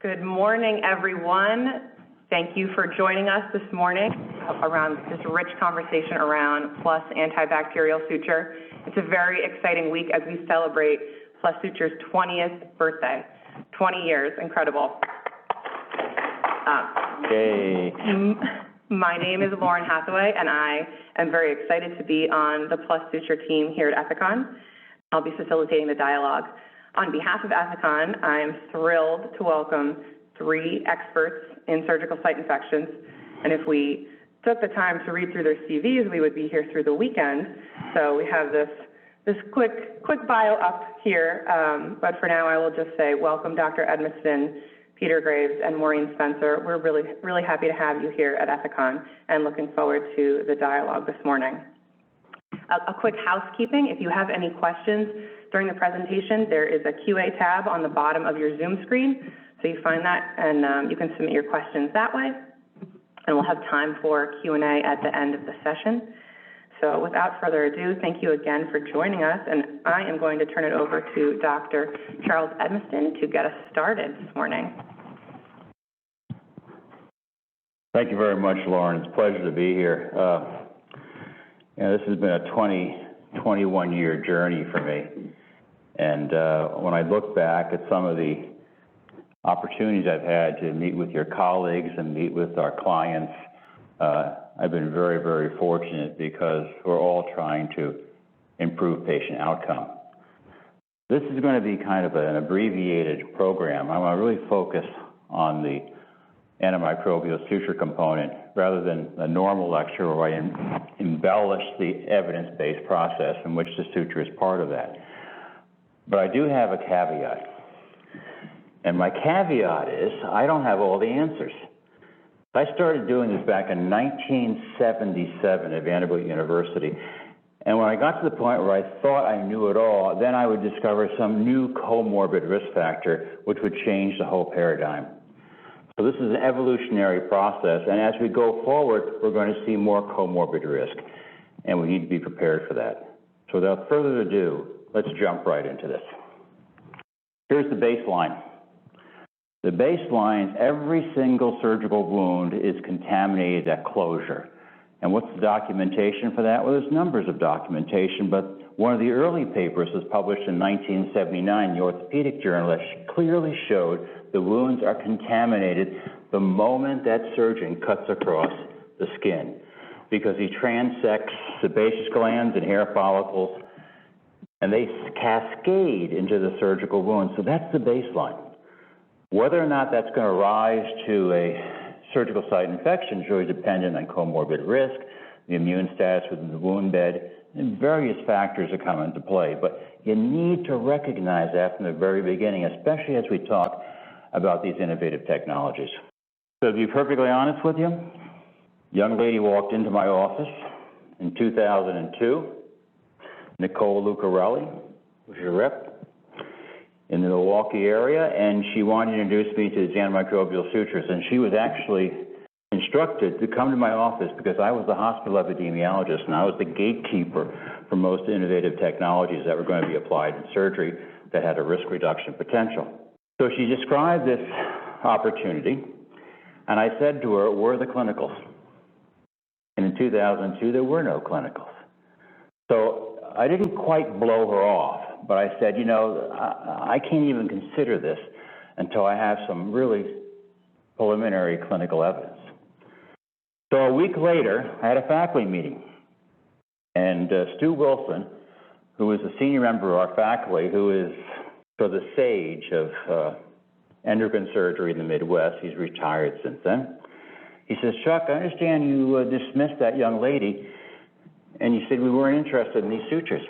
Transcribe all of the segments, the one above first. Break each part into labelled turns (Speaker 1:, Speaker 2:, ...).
Speaker 1: Good morning, everyone. Thank you for joining us this morning around this rich conversation around Plus Antibacterial Suture. It's a very exciting week as we celebrate Plus Suture's 20th birthday. 20 years, incredible.
Speaker 2: Yay.
Speaker 1: My name is Lauren Hathaway, and I am very excited to be on the Plus Suture team here at Ethicon. I'll be facilitating the dialogue. On behalf of Ethicon, I'm thrilled to welcome 3 experts in surgical site infections. And if we took the time to read through their CVs, we would be here through the weekend. So we have this quick bio up here. But for now, I will just say welcome, Dr. Edmiston, Peter Graves, and Maureen Spencer. We're really happy to have you here at Ethicon and looking forward to the dialogue this morning. A quick housekeeping, if you have any questions during the presentation, there is a QA tab on the bottom of your Zoom screen. So you find that and you can submit your questions that way. And we'll have time for Q&A at the end of the session. So without further ado, thank you again for joining us. And I am going to turn it over to Dr. Charles Edmiston to get us started this morning.
Speaker 2: Thank you very much, Lauren. It's a pleasure to be here. This has been a 21-year journey for me. And when I look back at some of the opportunities I've had to meet with your colleagues and meet with our clients, I've been very, very fortunate because we're all trying to improve patient outcome. This is going to be kind of an abbreviated program. I want to really focus on the antimicrobial suture component rather than a normal lecture where I embellish the evidence-based process in which the suture is part of that. But I do have a caveat. And my caveat is I don't have all the answers. I started doing this back in 1977 at Vanderbilt University. And when I got to the point where I thought I knew it all, then I would discover some new comorbid risk factor which would change the whole paradigm. So this is an evolutionary process, and as we go forward, we're going to see more comorbid risk, and we need to be prepared for that. So without further ado, let's jump right into this. Here's the baseline. The baseline, every single surgical wound is contaminated at closure. And what's the documentation for that? Well, there's numbers of documentation, but one of the early papers was published in 1979 in the Orthopedic Journal that clearly showed the wounds are contaminated the moment that surgeon cuts across the skin because he transects sebaceous glands and hair follicles, and they cascade into the surgical wound. So that's the baseline. Whether or not that's going to rise to a surgical site infection is really dependent on comorbid risk, the immune status within the wound bed, and various factors that come into play. But you need to recognize that from the very beginning, especially as we talk about these innovative technologies. So to be perfectly honest with you, a young lady walked into my office in 2002, Nicole Lucarelli, who's your rep, in the Milwaukee area, and she wanted to introduce me to the Antimicrobial Sutures, and she was actually instructed to come to my office because I was the hospital epidemiologist and I was the gatekeeper for most innovative technologies that were going to be applied in surgery that had a risk reduction potential. So she described this opportunity, and I said to her, where are the clinicals? And in 2002, there were no clinicals. So I didn't quite blow her off, but I said, I can't even consider this until I have some really preliminary clinical evidence. So a week later, I had a faculty meeting, and Stu Wilson, who is a senior member of our faculty, who is the sage of endocrine surgery in the Midwest. He's retired since then. He says, Chuck, I understand you dismissed that young lady, and you said we weren't interested in these sutures.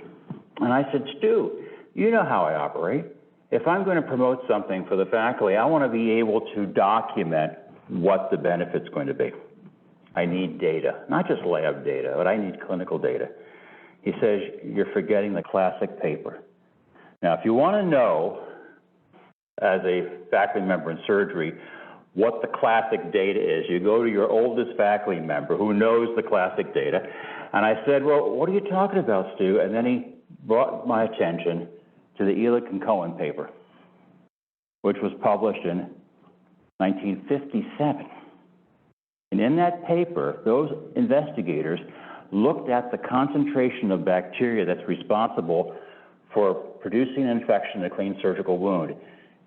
Speaker 2: And I said, Stu, you know how I operate. If I'm going to promote something for the faculty, I want to be able to document what the benefit's going to be. I need data, not just lab data, but I need clinical data. He says, you're forgetting the classic paper. Now, if you want to know, as a faculty member in surgery, what the classic data is, you go to your oldest faculty member who knows the classic data. And I said, well, what are you talking about, Stu? And then he brought my attention to the Ehrlich and Cohen paper, which was published in 1957. And in that paper, those investigators looked at the concentration of bacteria that's responsible for producing an infection in a clean surgical wound.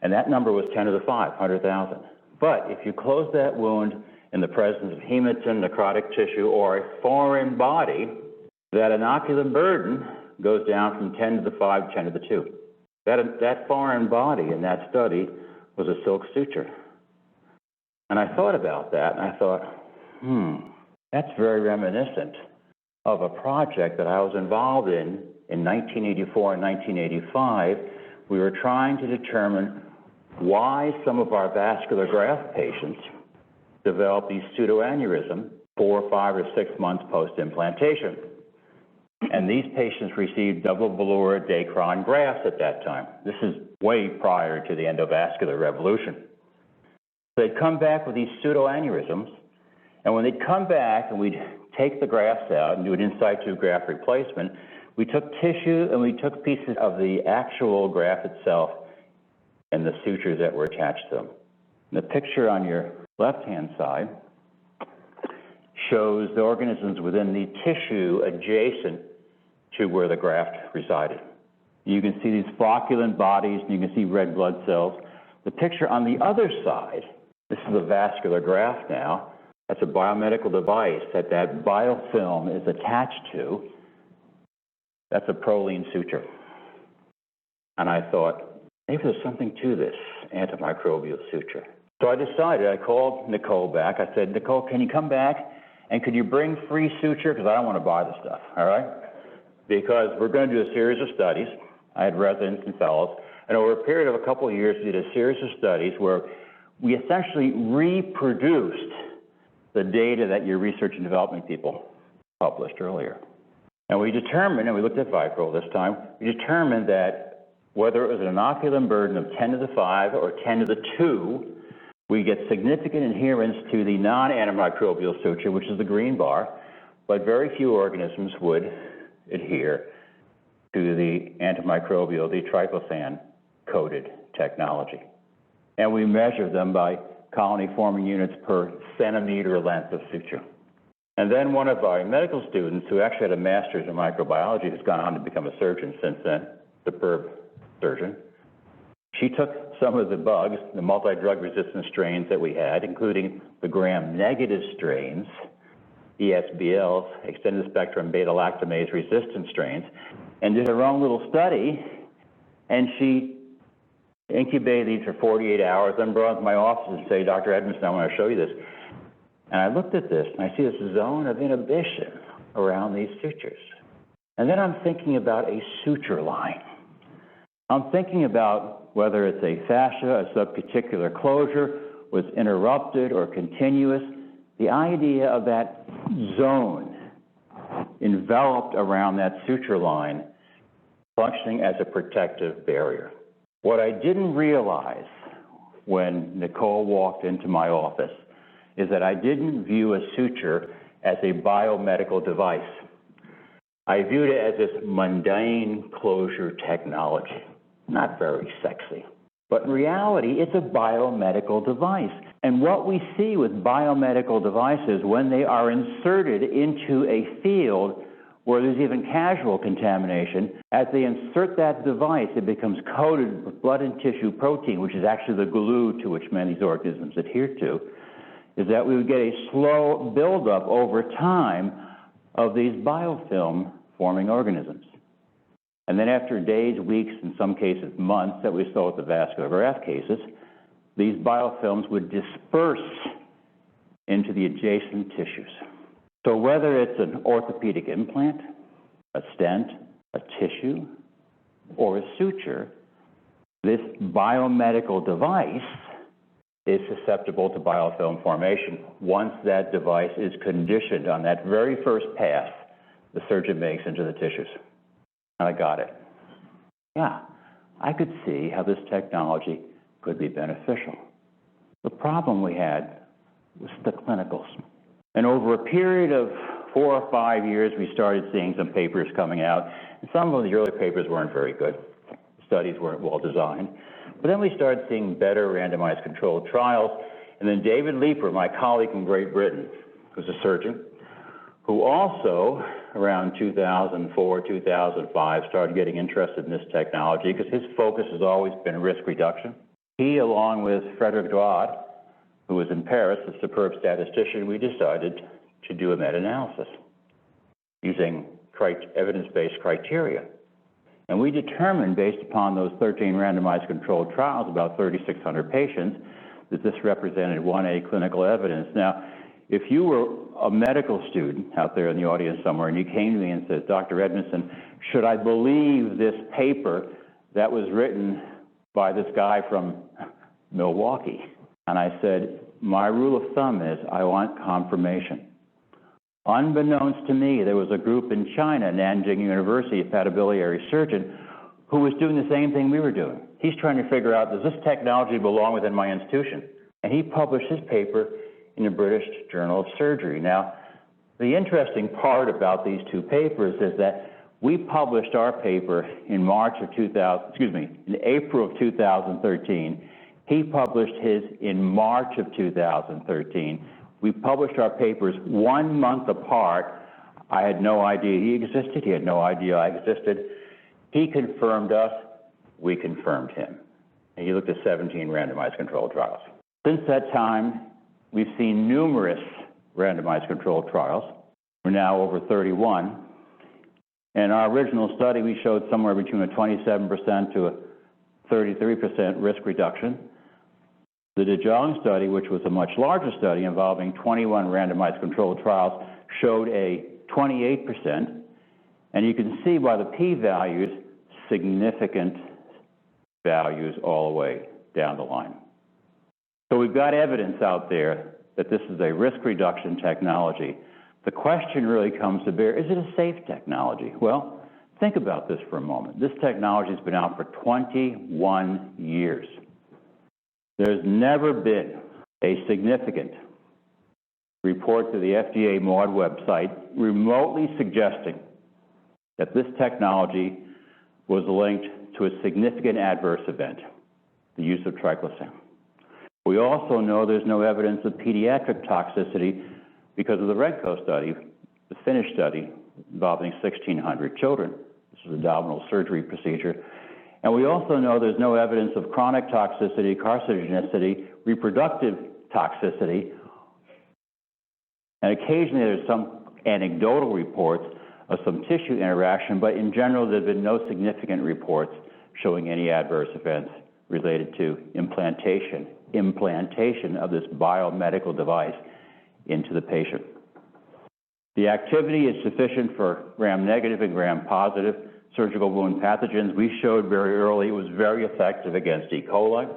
Speaker 2: And that number was 10 to the 5, 100,000. But if you close that wound in the presence of hematine, necrotic tissue, or a foreign body, that inoculum burden goes down from 10 to the 5, 10 to the 2. That foreign body in that study was a silk suture. And I thought about that, and I thought, that's very reminiscent of a project that I was involved in 1984 and 1985. We were trying to determine why some of our vascular graft patients develop these pseudoaneurysms 4, 5, or 6 months post-implantation. And these patients received double velour Dacron grafts at that time. This is way prior to the endovascular revolution. They'd come back with these pseudoaneurysms, and when they'd come back and we'd take the grafts out and do an in situ graft replacement, we took tissue and we took pieces of the actual graft itself and the sutures that were attached to them. And the picture on your left-hand side shows the organisms within the tissue adjacent to where the graft resided. You can see these flocculent bodies, and you can see red blood cells. The picture on the other side, this is a vascular graft now. That's a biomedical device that biofilm is attached to. That's a proline suture. And I thought, maybe there's something to this antimicrobial suture. So I decided, I called Nicole back. I said, Nicole, can you come back and could you bring free suture? Because I don't want to buy the stuff, all right? Because we're going to do a series of studies. I had residents and fellows. And over a period of a couple of years, we did a series of studies where we essentially reproduced the data that your research and development people published earlier. And we determined, and we looked at Vicryl this time, we determined that whether it was an inoculum burden of 10 to the 5 or 10 to the 2, we get significant adherence to the non-antimicrobial suture, which is the green bar, but very few organisms would adhere to the antimicrobial, the triclosan-coated technology. And we measure them by colony-forming units per centimeter length of suture. And then one of our medical students, who actually had a master's in microbiology, has gone on to become a surgeon since then, superb surgeon, she took some of the bugs, the multi-drug resistant strains that we had, including the gram-negative strains, ESBLs, extended spectrum beta-lactamase resistant strains, and did her own little study, and she incubated these for 48 hours, then brought them to my office and say, Dr. Edmiston, I want to show you this. And I looked at this, and I see this zone of inhibition around these sutures. And then I'm thinking about a suture line. I'm thinking about whether it's a fascia, a subcuticular closure, was interrupted or continuous. The idea of that zone enveloped around that suture line functioning as a protective barrier. What I didn't realize when Nicole walked into my office is that I didn't view a suture as a biomedical device. I viewed it as this mundane closure technology, not very sexy. But in reality, it's a biomedical device. And what we see with biomedical devices when they are inserted into a field where there's even casual contamination, as they insert that device, it becomes coated with blood and tissue protein, which is actually the glue to which many of these organisms adhere to, is that we would get a slow buildup over time of these biofilm-forming organisms. And then after days, weeks, in some cases months, that we saw with the vascular graft cases, these biofilms would disperse into the adjacent tissues. So whether it's an orthopedic implant, a stent, a tissue, or a suture, this biomedical device is susceptible to biofilm formation once that device is conditioned on that very first pass the surgeon makes into the tissues. And I got it. Yeah, I could see how this technology could be beneficial. The problem we had was the clinicals. And over a period of 4 or 5 years, we started seeing some papers coming out. And some of the early papers weren't very good. Studies weren't well designed. But then we started seeing better randomized controlled trials, And then David Leeper, my colleague from Great Britain, who's a surgeon, who also, around 2004, 2005, started getting interested in this technology because his focus has always been risk reduction. He, along with Frederick Dodd, who was in Paris, a superb statistician, we decided to do a meta-analysis using evidence-based criteria. And we determined, based upon those 13 randomized controlled trials, about 3,600 patients, that this represented 1A clinical evidence. Now, if you were a medical student out there in the audience somewhere and you came to me and said, Dr. Edmiston, should I believe this paper that was written by this guy from Milwaukee? And I said, my rule of thumb is I want confirmation. Unbeknownst to me, there was a group in China, Nanjing University, a hepatobiliary surgeon, who was doing the same thing we were doing. He's trying to figure out, does this technology belong within my institution? And he published his paper in the British Journal of Surgery. Now, the interesting part about these two papers is that we published our paper in in April of 2013. He published his in March of 2013. We published our papers 1 month apart. I had no idea he existed. He had no idea I existed. He confirmed us. We confirmed him. And he looked at 17 randomized controlled trials. Since that time, we've seen numerous randomized controlled trials. We're now over 31. In our original study, we showed somewhere between a 27% to a 33% risk reduction. The De Jong study, which was a much larger study involving 21 randomized controlled trials, showed a 28%. And you can see by the p-values, significant values all the way down the line. So we've got evidence out there that this is a risk reduction technology. The question really comes to bear, is it a safe technology? Well, think about this for a moment. This technology has been out for 21 years. There's never been a significant report to the FDA MAUDE website remotely suggesting that this technology was linked to a significant adverse event, the use of triclosan. We also know there's no evidence of pediatric toxicity because of the Redco study, the Finnish study involving 1,600 children. This is an abdominal surgery procedure. And we also know there's no evidence of chronic toxicity, carcinogenicity, reproductive toxicity. And occasionally there's some anecdotal reports of some tissue interaction, but in general there have been no significant reports showing any adverse events related to implantation of this biomedical device into the patient. The activity is sufficient for gram-negative and gram-positive surgical wound pathogens. We showed very early it was very effective against E. coli.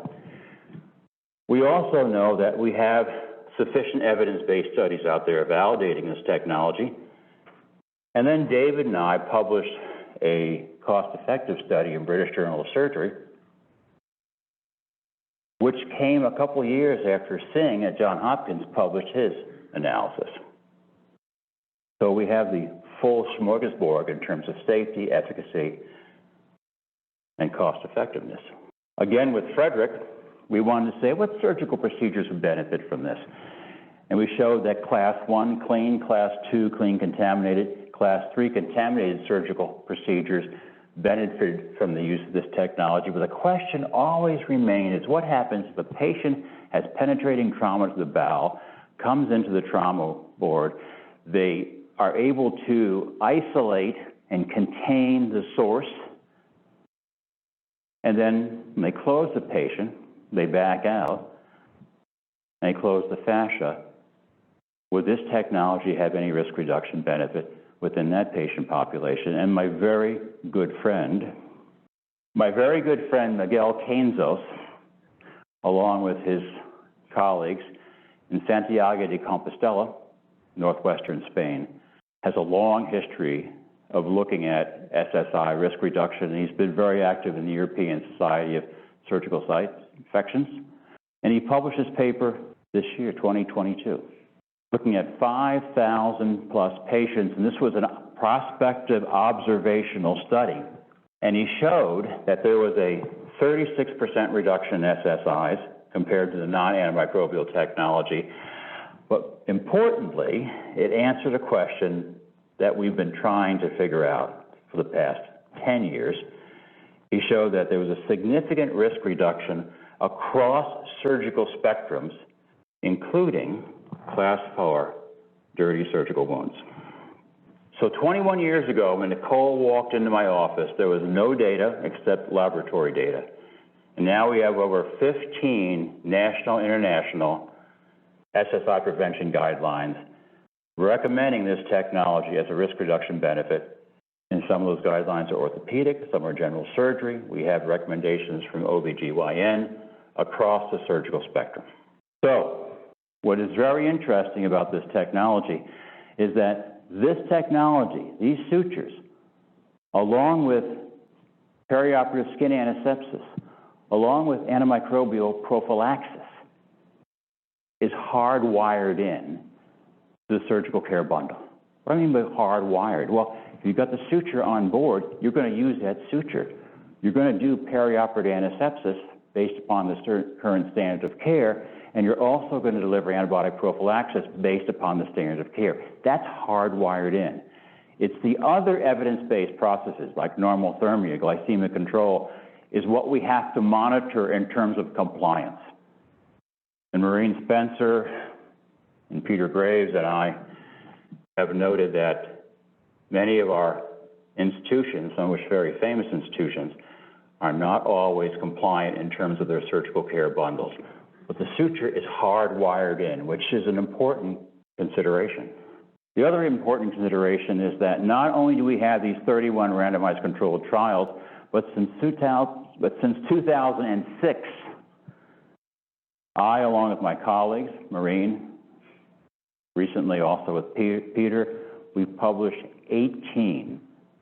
Speaker 2: We also know that we have sufficient evidence-based studies out there validating this technology. And then David and I published a cost-effective study in British Journal of Surgery, which came a couple of years after Singh at Johns Hopkins published his analysis. So we have the full smorgasbord in terms of safety, efficacy, and cost effectiveness. Again, with Frederick, we wanted to say what surgical procedures would benefit from this. And we showed that class 1 clean, class 2 clean contaminated, class 3 contaminated surgical procedures benefited from the use of this technology. But the question always remains is what happens if a patient has penetrating trauma to the bowel, comes into the trauma board, they are able to isolate and contain the source, and then when they close the patient, they back out, and they close the fascia. Would this technology have any risk reduction benefit within that patient population? And my very good friend Miguel Cainzos, along with his colleagues in Santiago de Compostela, northwestern Spain, has a long history of looking at SSI risk reduction, and he's been very active in the European Society of Surgical Site Infections. And he published his paper this year, 2022, looking at 5,000 plus patients, and this was a prospective observational study. And he showed that there was a 36% reduction in SSIs, compared to the non-antimicrobial technology. But importantly, it answered a question that we've been trying to figure out for the past 10 years. He showed that there was a significant risk reduction across surgical spectrums, including class 4 dirty surgical wounds. So 21 years ago, when Nicole walked into my office, there was no data except laboratory data. And now we have over 15 national, international SSI prevention guidelines recommending this technology as a risk reduction benefit. And some of those guidelines are orthopedic, some are general surgery. We have recommendations from OBGYN across the surgical spectrum. So what is very interesting about this technology is that this technology, these sutures, along with perioperative skin antisepsis, along with antimicrobial prophylaxis, is hardwired in to the surgical care bundle. What do I mean by hardwired? Well, if you've got the suture on board, you're going to use that suture. You're going to do perioperative antisepsis based upon the current standard of care, and you're also going to deliver antibiotic prophylaxis based upon the standard of care. That's hardwired in. It's the other evidence-based processes like normothermia, glycemic control, is what we have to monitor in terms of compliance. And Maureen Spencer and Peter Graves and I have noted that many of our institutions, some of which very famous institutions, are not always compliant in terms of their surgical care bundles. But the suture is hardwired in, which is an important consideration. The other important consideration is that not only do we have these 31 randomized controlled trials, but since 2006, I, along with my colleagues, Maureen, recently also with Peter, we've published 18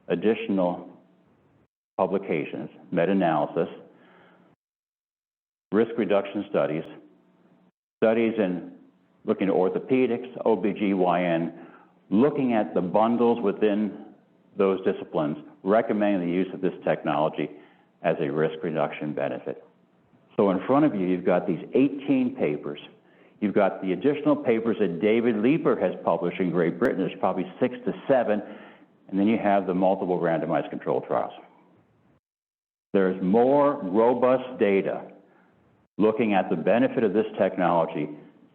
Speaker 2: additional publications, meta-analysis, risk reduction studies, studies in looking at orthopedics, OBGYN, looking at the bundles within those disciplines, recommending the use of this technology as a risk reduction benefit. So in front of you, you've got these 18 papers. You've got the additional papers that David Leeper has published in Great Britain. There's probably 6 to 7, and then you have the multiple randomized controlled trials. There's more robust data looking at the benefit of this technology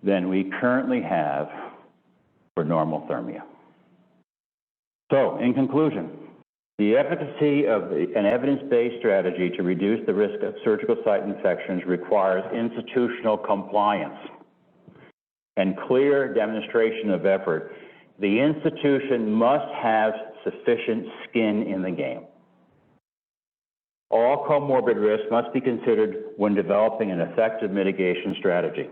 Speaker 2: than we currently have for normothermia. So, in conclusion, the efficacy of an evidence-based strategy to reduce the risk of surgical site infections requires institutional compliance and clear demonstration of effort. The institution must have sufficient skin in the game. All comorbid risks must be considered when developing an effective mitigation strategy.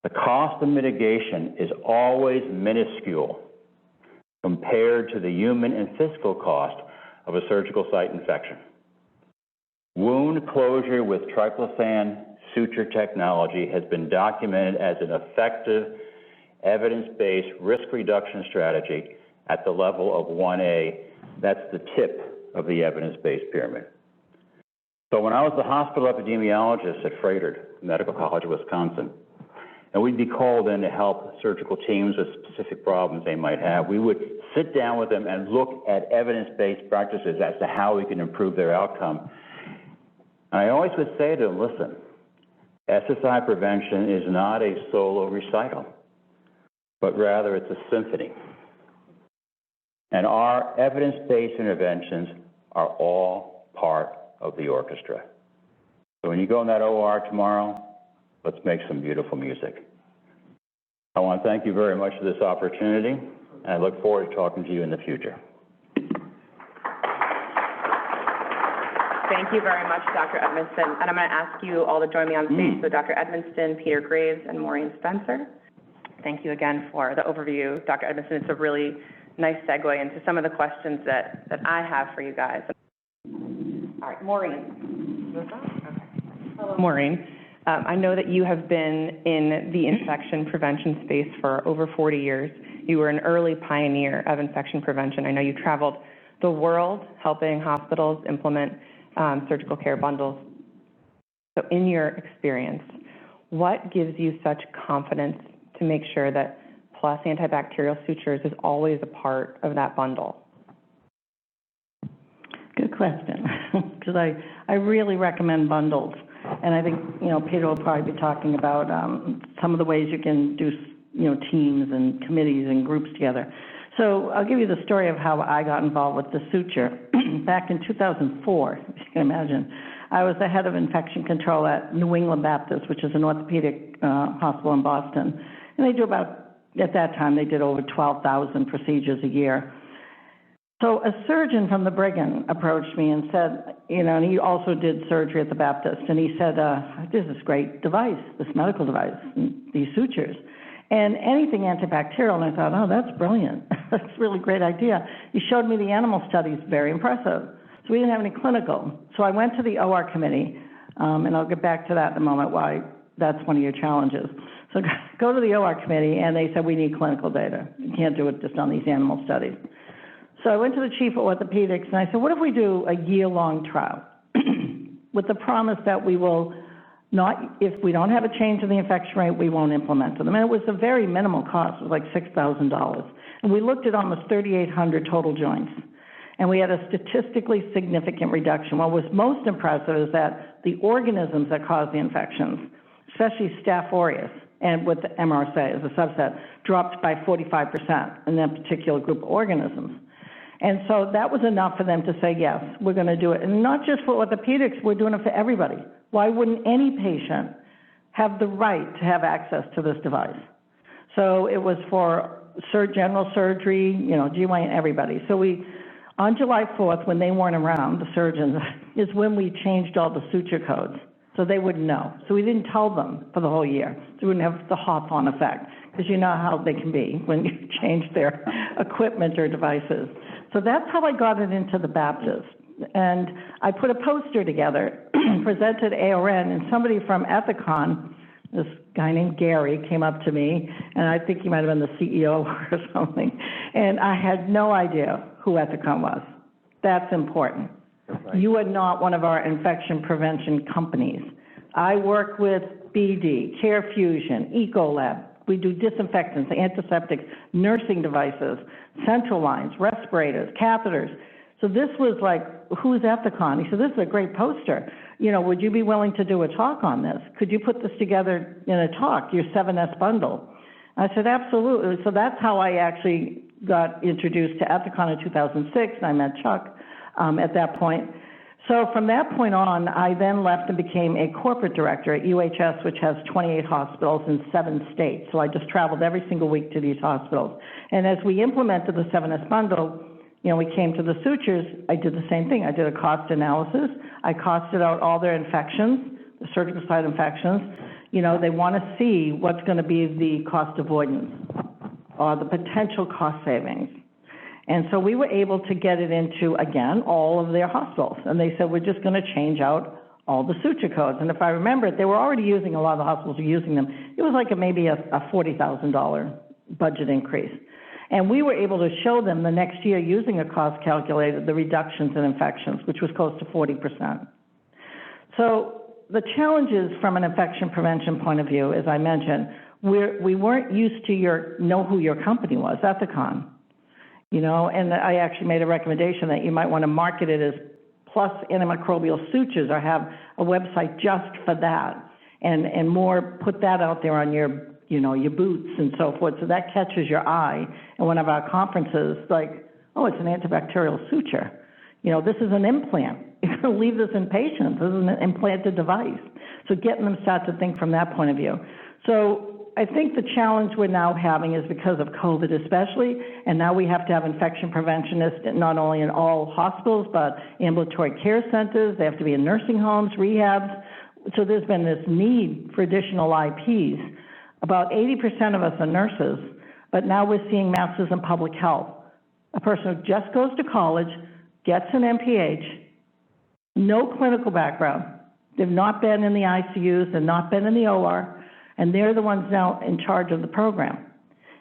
Speaker 2: The cost of mitigation is always minuscule compared to the human and physical cost of a surgical site infection. Wound closure with triclosan suture technology has been documented as an effective, evidence-based risk reduction strategy at the level of 1A. That's the tip of the evidence-based pyramid. So when I was the hospital epidemiologist at Froedtert Medical College of Wisconsin, and we'd be called in to help surgical teams with specific problems they might have, we would sit down with them and look at evidence-based practices as to how we can improve their outcome. And I always would say to them, listen, SSI prevention is not a solo recital, but rather it's a symphony. And our evidence-based interventions are all part of the orchestra. So when you go in that OR tomorrow, let's make some beautiful music. I want to thank you very much for this opportunity, and I look forward to talking to you in the future.
Speaker 1: Thank you very much, Dr. Edmiston. And I'm going to ask you all to join me on stage. So Dr. Edmiston, Peter Graves, and Maureen Spencer. Thank you again for the overview, Dr. Edmiston. It's a really nice segue into some of the questions that I have for you guys. All right, Maureen. Okay. Hello, Maureen. I know that you have been in the infection prevention space for over 40 years. You were an early pioneer of infection prevention. I know you traveled the world helping hospitals implement surgical care bundles. So in your experience, what gives you such confidence to make sure that Plus Antibacterial Sutures is always a part of that bundle?
Speaker 3: Good question, because I really recommend bundles. And I think, Peter will probably be talking about some of the ways you can do, teams and committees and groups together. So I'll give you the story of how I got involved with the suture. Back in 2004, if you can imagine, I was the head of infection control at New England Baptist, which is an orthopedic hospital in Boston. And they do at that time, they did over 12,000 procedures a year. So a surgeon from the Brigham approached me and said, and he also did surgery at the Baptist, and he said, there's this great device, this medical device, these sutures, and anything antibacterial. And I thought, oh, that's brilliant. That's a really great idea. He showed me the animal studies, very impressive. So we didn't have any clinical. So I went to the OR committee, and I'll get back to that in a moment, why that's one of your challenges. So go to the OR committee, and they said, we need clinical data. You can't do it just on these animal studies. So I went to the chief of orthopedics, and I said, what if we do a year-long trial with the promise that we will not, if we don't have a change in the infection rate, we won't implement them. And it was a very minimal cost. It was like $6,000. And we looked at almost 3,800 total joints. And we had a statistically significant reduction. What was most impressive is that the organisms that cause the infections, especially Staph aureus, and with the MRSA as a subset, dropped by 45% in that particular group of organisms. And so that was enough for them to say, yes, we're going to do it. And not just for orthopedics, we're doing it for everybody. Why wouldn't any patient have the right to have access to this device? So it was for general surgery, GYN, everybody. So on July 4th, when they weren't around, the surgeons, is when we changed all the suture codes. So they wouldn't know. So we didn't tell them for the whole year. So we wouldn't have the hop-on effect, because you know how they can be when you change their equipment or devices. So that's how I got it into the Baptist. And I put a poster together, presented AORN, and somebody from Ethicon, this guy named Gary, came up to me, and I think he might have been the CEO or something, and I had no idea who Ethicon was. That's important. Right. You are not one of our infection prevention companies. I work with BD, CareFusion, Ecolab. We do disinfectants, antiseptics, nursing devices, central lines, respirators, catheters. So this was like, who's Ethicon? He said, this is a great poster. Would you be willing to do a talk on this? Could you put this together in a talk, your 7S bundle? I said, absolutely. So that's how I actually got introduced to Ethicon in 2006, and I met Chuck at that point. So from that point on, I then left and became a corporate director at UHS, which has 28 hospitals in 7 states. So I just traveled every single week to these hospitals. And as we implemented the 7S bundle, we came to the sutures, I did the same thing. I did a cost analysis. I costed out all their infections, the surgical site infections. They want to see what's going to be the cost avoidance or the potential cost savings. And so we were able to get it into, again, all of their hospitals. And they said, we're just going to change out all the suture codes. And if I remember it, they were already using, a lot of the hospitals were using them. It was like maybe a $40,000 budget increase. And we were able to show them the next year, using a cost calculator, the reductions in infections, which was close to 40%. So the challenges from an infection prevention point of view, as I mentioned, we weren't used to know who your company was, Ethicon. And I actually made a recommendation that you might want to market it as Plus Antimicrobial Sutures, or have a website just for that, and more put that out there on your boots and so forth, so that catches your eye. And one of our conferences, like, oh, it's an antibacterial suture. This is an implant. You're going to leave this in patients. This is an implanted device. So getting them start to think from that point of view. So I think the challenge we're now having is because of COVID especially, and now we have to have infection preventionists not only in all hospitals, but ambulatory care centers. They have to be in nursing homes, rehabs. So there's been this need for additional IPs. About 80% of us are nurses, but now we're seeing masters in public health. A person who just goes to college, gets an MPH, no clinical background. They've not been in the ICUs, they've not been in the OR, and they're the ones now in charge of the program.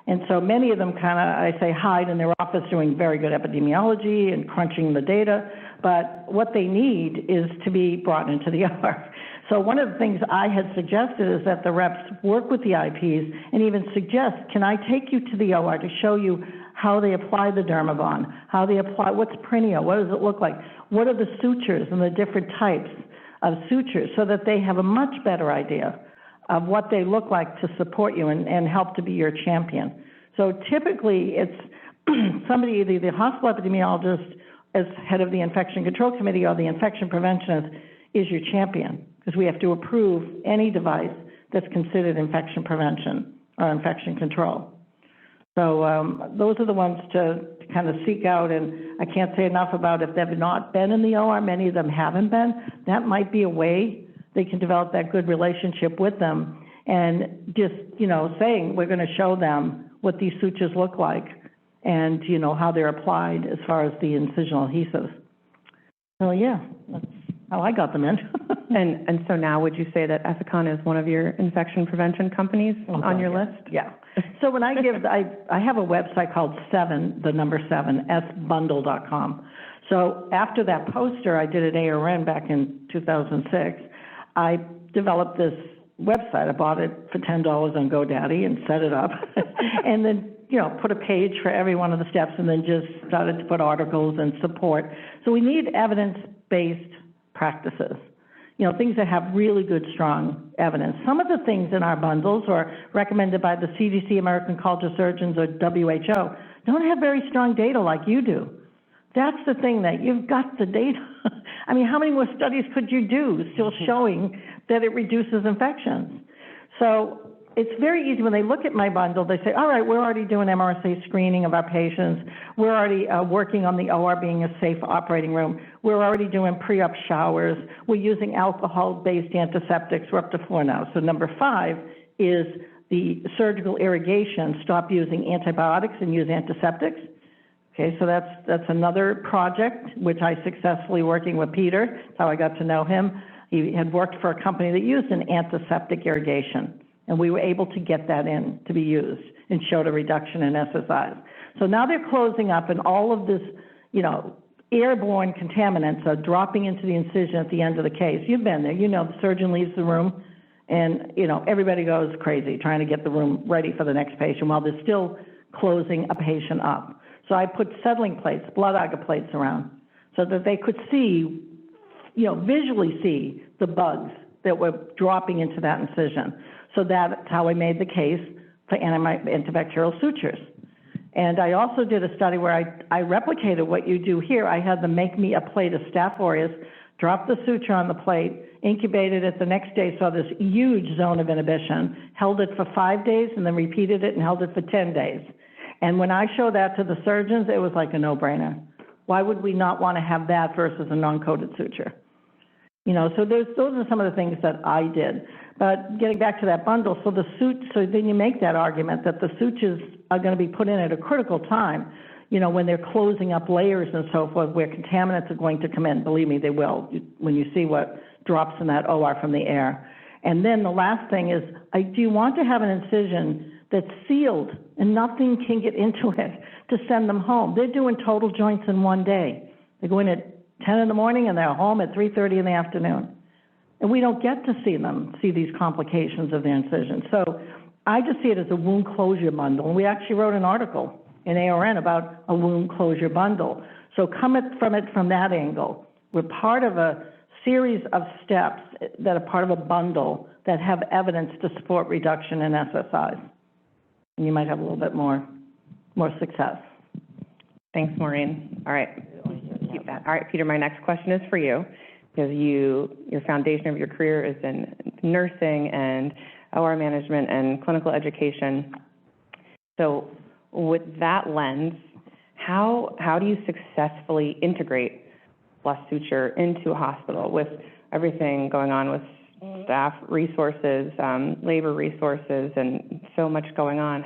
Speaker 3: And so many of them hide in their office doing very good epidemiology and crunching the data, but what they need is to be brought into the OR. So one of the things I had suggested is that the reps work with the IPs and even suggest, can I take you to the OR to show you how they apply the Dermabond, how they apply, what's perineo, what does it look like, what are the sutures and the different types of sutures, so that they have a much better idea of what they look like to support you and help to be your champion. So typically it's somebody, either the hospital epidemiologist as head of the infection control committee or the infection preventionist is your champion, because we have to approve any device that's considered infection prevention or infection control. So those are the ones to kind of seek out, and I can't say enough about if they've not been in the OR, many of them haven't been. That might be a way they can develop that good relationship with them, and just, saying we're going to show them what these sutures look like and, how they're applied as far as the incisional adhesives. So yeah, that's how I got them in.
Speaker 4: And so now would you say that Ethicon is one of your infection prevention companies on your list?
Speaker 3: Yeah. So when I give, I have a website called 7, the number 7, sbundle.com. So after that poster I did at ARN back in 2006, I developed this website. I bought it for $10 on GoDaddy and set it up. And then, put a page for every one of the steps, and then just started to put articles and support. So we need evidence-based practices. Things that have really good, strong evidence. Some of the things in our bundles are recommended by the CDC, American College of Surgeons, or WHO, don't have very strong data like you do. That's the thing, that you've got the data. I mean, how many more studies could you do still showing that it reduces infections? So it's very easy when they look at my bundle, they say, all right, we're already doing MRSA screening of our patients. We're already working on the OR being a safe operating room. We're already doing pre-op showers. We're using alcohol-based antiseptics. We're up to 4 now. So number 5 is the surgical irrigation. Stop using antibiotics and use antiseptics. Okay, so that's another project which I successfully working with Peter. That's how I got to know him. He had worked for a company that used an antiseptic irrigation, and we were able to get that in to be used and showed a reduction in SSIs. So now they're closing up, and all of this, airborne contaminants are dropping into the incision at the end of the case. You've been there. The surgeon leaves the room, and, everybody goes crazy trying to get the room ready for the next patient while they're still closing a patient up. So I put settling plates, blood agar plates around, so that they could see, visually see the bugs that were dropping into that incision. So that's how I made the case for antibacterial sutures. And I also did a study where I replicated what you do here. I had them make me a plate of Staph aureus, drop the suture on the plate, incubated it the next day, saw this huge zone of inhibition, held it for 5 days, and then repeated it and held it for 10 days. And when I showed that to the surgeons, it was like a no-brainer. Why would we not want to have that versus a non-coated suture? So those are some of the things that I did. But getting back to that bundle, so then you make that argument that the sutures are going to be put in at a critical time, when they're closing up layers and so forth, where contaminants are going to come in. Believe me, they will, when you see what drops in that OR from the air. And then the last thing is, do you want to have an incision that's sealed and nothing can get into it to send them home? They're doing total joints in one day. They go in at 10 in the morning and they're home at 3:30 in the afternoon. And we don't get to see these complications of the incision. So I just see it as a wound closure bundle. And we actually wrote an article in ARN about a wound closure bundle. So come from it from that angle. We're part of a series of steps that are part of a bundle that have evidence to support reduction in SSIs. And you might have a little bit more success.
Speaker 4: Thanks, Maureen. All right, keep that. All right, Peter, my next question is for you, because your foundation of your career is in nursing and OR management and clinical education. So with that lens, how do you successfully integrate Plus Suture into a hospital with everything going on with staff resources, labor resources, and so much going on?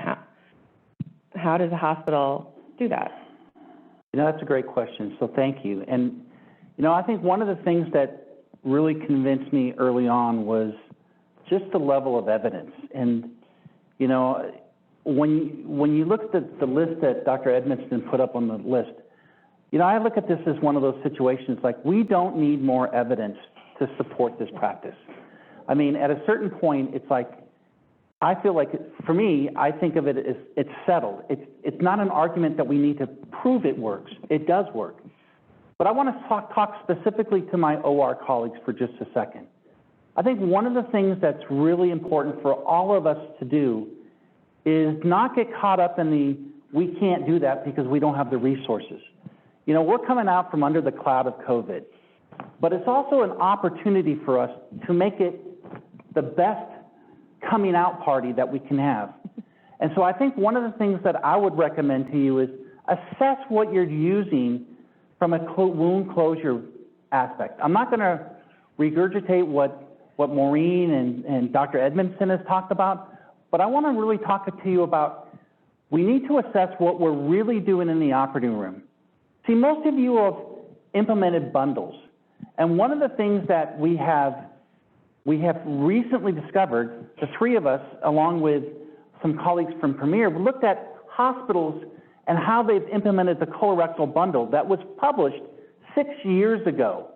Speaker 4: How does a hospital do that?
Speaker 5: That's a great question, so thank you. And, I think one of the things that really convinced me early on was just the level of evidence. And, when you look at the list that Dr. Edmiston put up on the list, I look at this as one of those situations like, we don't need more evidence to support this practice. I mean, at a certain point, it's like, I feel like, for me, I think of it as it's settled. It's not an argument that we need to prove it works. It does work. But I want to talk specifically to my OR colleagues for just a second. I think one of the things that's really important for all of us to do is not get caught up in the, we can't do that because we don't have the resources. You know, we're coming out from under the cloud of COVID, but it's also an opportunity for us to make it the best coming out party that we can have. And so I think one of the things that I would recommend to you is assess what you're using from a wound closure aspect. I'm not going to regurgitate what Maureen and Dr. Edmiston has talked about, but I want to really talk to you about, we need to assess what we're really doing in the operating room. See, most of you have implemented bundles, and one of the things that we have recently discovered, the three of us, along with some colleagues from Premier, looked at hospitals and how they've implemented the colorectal bundle that was published 6 years ago.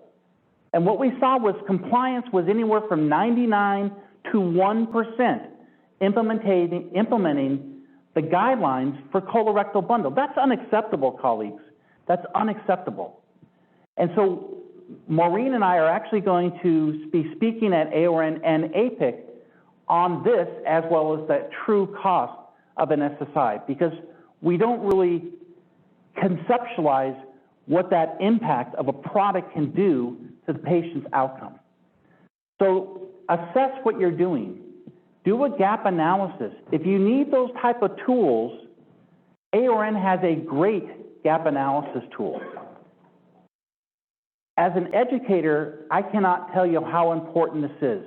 Speaker 5: And what we saw was compliance was anywhere from 99 to 1% implementing the guidelines for colorectal bundle. That's unacceptable, colleagues. That's unacceptable. And so Maureen and I are actually going to be speaking at AORN and APIC on this, as well as the true cost of an SSI, because we don't really conceptualize what that impact of a product can do to the patient's outcome. So assess what you're doing. Do a gap analysis. If you need those type of tools, AORN has a great gap analysis tool. As an educator, I cannot tell you how important this is.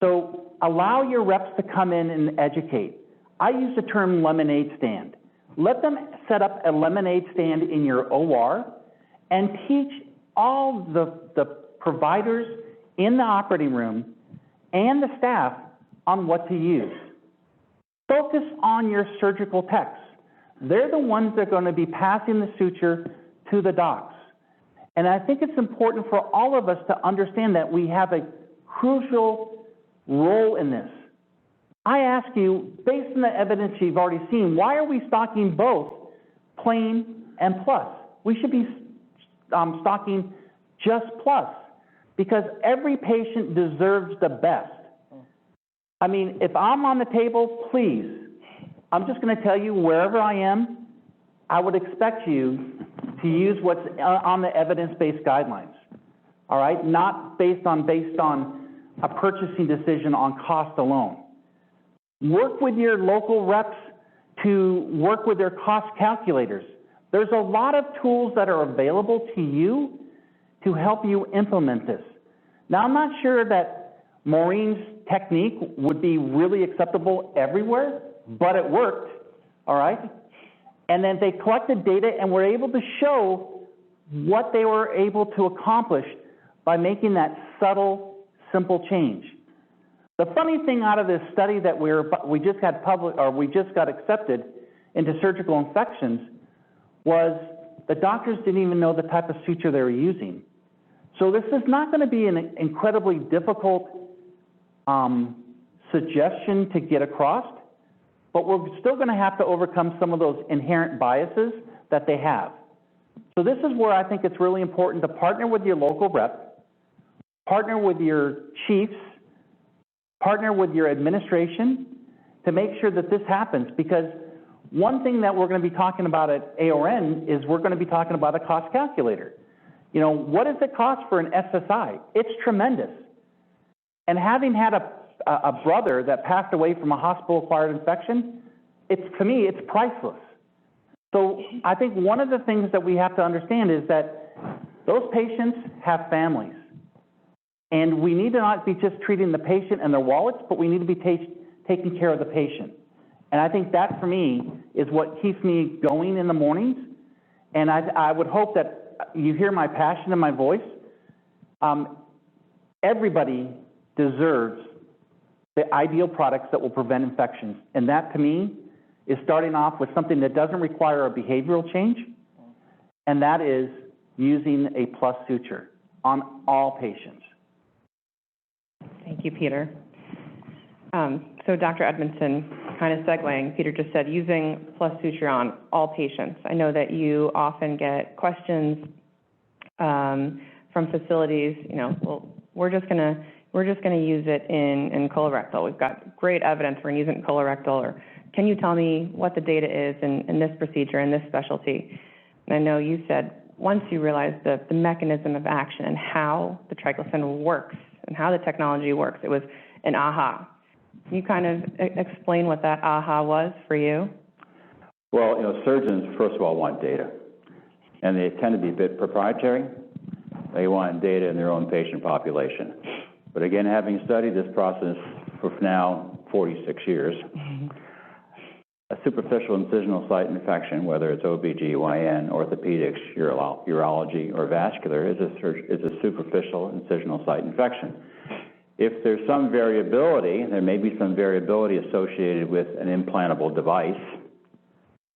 Speaker 5: So allow your reps to come in and educate. I use the term lemonade stand. Let them set up a lemonade stand in your OR and teach all the providers in the operating room and the staff on what to use. Focus on your surgical techs. They're the ones that are going to be passing the suture to the docs. And I think it's important for all of us to understand that we have a crucial role in this. I ask you, based on the evidence you've already seen, why are we stocking both plain and plus? We should be stocking just plus, because every patient deserves the best. I mean, if I'm on the table, please, I'm just going to tell you, wherever I am, I would expect you to use what's on the evidence-based guidelines, all right? Not based on a purchasing decision on cost alone. Work with your local reps to work with their cost calculators. There's a lot of tools that are available to you to help you implement this. Now, I'm not sure that Maureen's technique would be really acceptable everywhere, but it worked, all right? And then they collected data and were able to show what they were able to accomplish by making that subtle, simple change. The funny thing out of this study that we just got accepted into surgical infections was the doctors didn't even know the type of suture they were using. So this is not going to be an incredibly difficult suggestion to get across, but we're still going to have to overcome some of those inherent biases that they have. So this is where I think it's really important to partner with your local rep, partner with your chiefs, partner with your administration to make sure that this happens, because one thing that we're going to be talking about at AORN is we're going to be talking about a cost calculator. You know, what does it cost for an SSI? It's tremendous. And having had a brother that passed away from a hospital-acquired infection, to me, it's priceless. So I think one of the things that we have to understand is that those patients have families. And we need to not be just treating the patient and their wallets, but we need to be taking care of the patient. And I think that, for me, is what keeps me going in the mornings. And I would hope that you hear my passion in my voice. Everybody deserves the ideal products that will prevent infections. And that, to me, is starting off with something that doesn't require a behavioral change, and that is using a plus suture on all patients.
Speaker 4: Thank you, Peter. So Dr. Edmiston, kind of segueing, Peter just said using Plus Suture on all patients. I know that you often get questions from facilities, well, we're just gonna use it in colorectal. We've got great evidence we're gonna use it in colorectal, or can you tell me what the data is in this procedure, in this specialty? And I know you said once you realize the mechanism of action and how the triclosan works and how the technology works, it was an aha. Can you kind of explain what that aha was for you?
Speaker 2: Well, surgeons, first of all, want data, and they tend to be a bit proprietary. They want data in their own patient population. But again, having studied this process for now 46 years, a superficial incisional site infection, whether it's OB/GYN, orthopedics, urology, or vascular, is a superficial incisional site infection. If there's some variability, there may be some variability associated with an implantable device,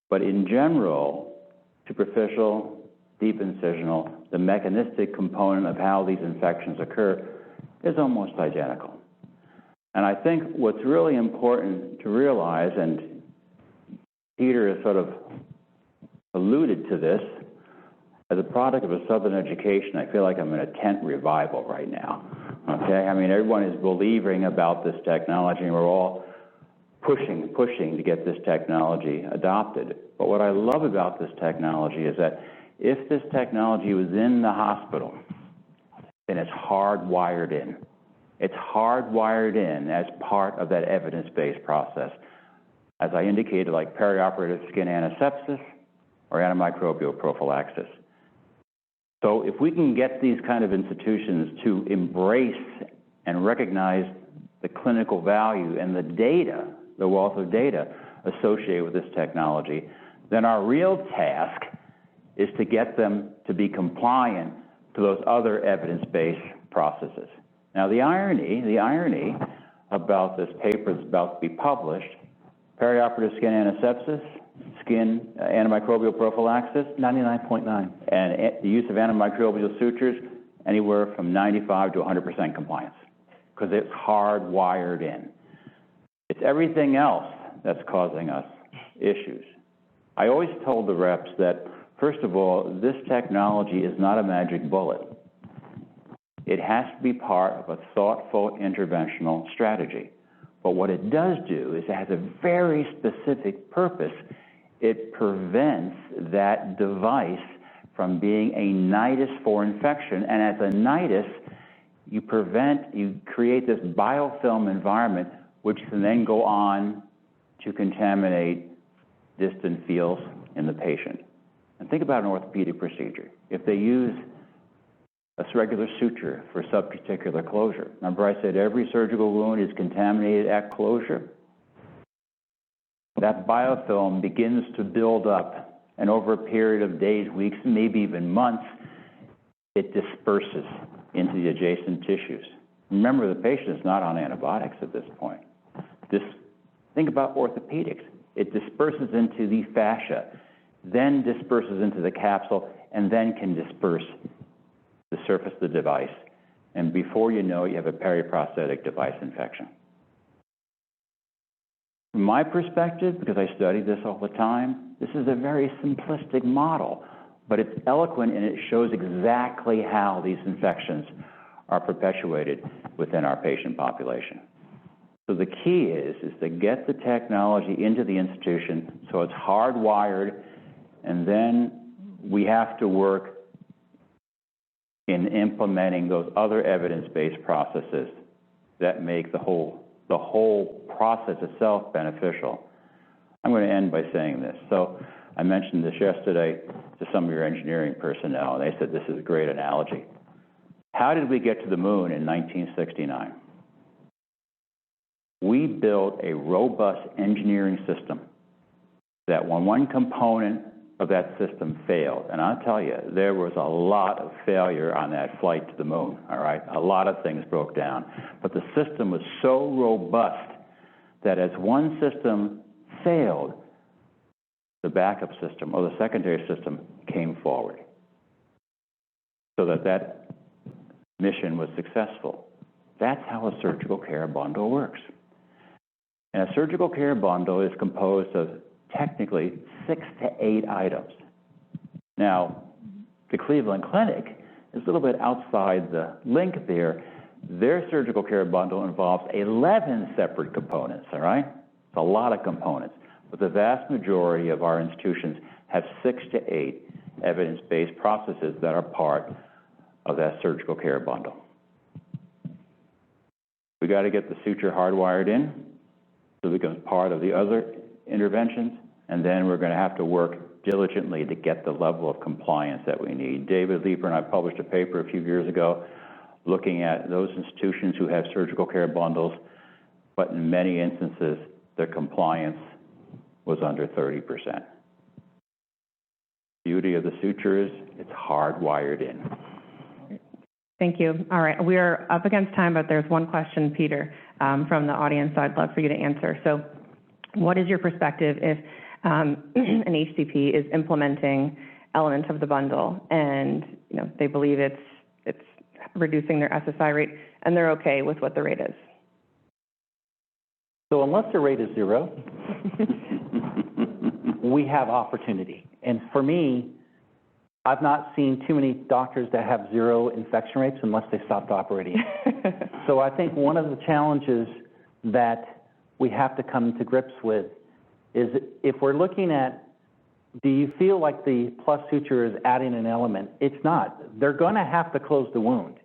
Speaker 2: but in general, superficial, deep incisional, the mechanistic component of how these infections occur is almost identical. And I think what's really important to realize, and Peter has sort of alluded to this, as a product of a Southern education, I feel like I'm in a tent revival right now, okay? I mean, everyone is believing about this technology, and we're all pushing to get this technology adopted. But what I love about this technology is that if this technology was in the hospital, then it's hardwired in. It's hardwired in as part of that evidence-based process. As I indicated, like perioperative skin antisepsis or antimicrobial prophylaxis. So if we can get these kind of institutions to embrace and recognize the clinical value and the data, the wealth of data associated with this technology, then our real task is to get them to be compliant to those other evidence-based processes. Now, the irony about this paper that's about to be published, perioperative skin antisepsis, skin antimicrobial prophylaxis,
Speaker 5: 99.9.
Speaker 2: and the use of antimicrobial sutures, anywhere from 95 to 100% compliance, because it's hardwired in. It's everything else that's causing us issues. I always told the reps that, first of all, this technology is not a magic bullet. It has to be part of a thoughtful interventional strategy. But what it does do is it has a very specific purpose. It prevents that device from being a nidus for infection. And as a nidus, you create this biofilm environment which can then go on to contaminate distant fields in the patient. And think about an orthopedic procedure. If they use a regular suture for subcuticular closure. Remember I said every surgical wound is contaminated at closure? That biofilm begins to build up, and over a period of days, weeks, maybe even months, it disperses into the adjacent tissues. Remember, the patient is not on antibiotics at this point. Think about orthopedics. It disperses into the fascia, then disperses into the capsule, and then can disperse the surface of the device. And before you know it, you have a periprosthetic device infection. From my perspective, because I study this all the time, this is a very simplistic model, but it's eloquent and it shows exactly how these infections are perpetuated within our patient population. So the key is to get the technology into the institution so it's hardwired, and then we have to work in implementing those other evidence-based processes that make the whole process itself beneficial. I'm going to end by saying this. So I mentioned this yesterday to some of your engineering personnel, and they said this is a great analogy. How did we get to the moon in 1969? We built a robust engineering system that when one component of that system failed, and I'll tell you, there was a lot of failure on that flight to the moon, all right? A lot of things broke down. But the system was so robust that as one system failed, the backup system or the secondary system came forward so that mission was successful. That's how a surgical care bundle works. And a surgical care bundle is composed of technically 6 to 8 items. Now, the Cleveland Clinic is a little bit outside the link there. Their surgical care bundle involves 11 separate components, all right? It's a lot of components. But the vast majority of our institutions have 6 to 8 evidence-based processes that are part of that surgical care bundle. We got to get the suture hardwired in so it becomes part of the other interventions, and then we're going to have to work diligently to get the level of compliance that we need. David Leeper and I published a paper a few years ago looking at those institutions who have surgical care bundles, but in many instances, their compliance was under 30%. Beauty of the suture is it's hardwired in.
Speaker 4: Thank you. All right, we are up against time, but there's one question, Peter, from the audience I'd love for you to answer. So what is your perspective if an HCP is implementing elements of the bundle and they believe it's reducing their SSI rate and they're okay with what the rate is?
Speaker 5: So unless the rate is 0, we have opportunity. And for me, I've not seen too many doctors that have 0 infection rates unless they stopped operating. So I think one of the challenges that we have to come to grips with is if we're looking at, do you feel like the Plus suture is adding an element? It's not. They're going to have to close the wound.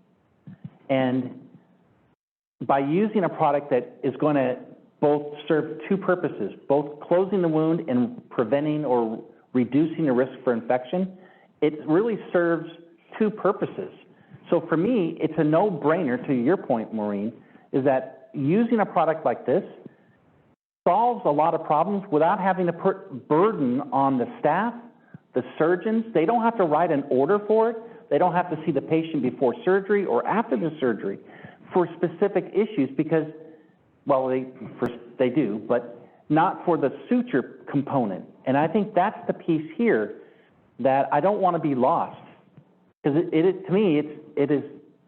Speaker 5: And by using a product that is going to both serve 2 purposes, both closing the wound and preventing or reducing the risk for infection, it really serves 2 purposes. So for me, it's a no-brainer, to your point, Maureen, is that using a product like this solves a lot of problems without having to put burden on the staff, the surgeons. They don't have to write an order for it. They don't have to see the patient before surgery or after the surgery for specific issues because, well, they do, but not for the suture component. And I think that's the piece here that I don't want to be lost. Because to me, it is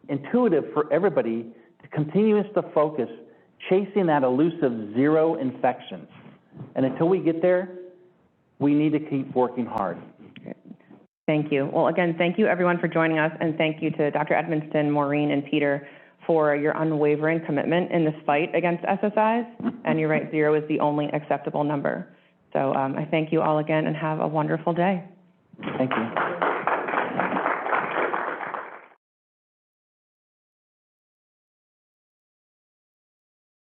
Speaker 5: intuitive for everybody to continue to focus chasing that elusive 0 infections. And until we get there, we need to keep working hard.
Speaker 4: Thank you. Well, again, thank you everyone for joining us, and thank you to Dr. Edmiston, Maureen, and Peter for your unwavering commitment in this fight against SSIs. And you're right, 0 is the only acceptable number. So I thank you all again and have a wonderful day.
Speaker 5: Thank you.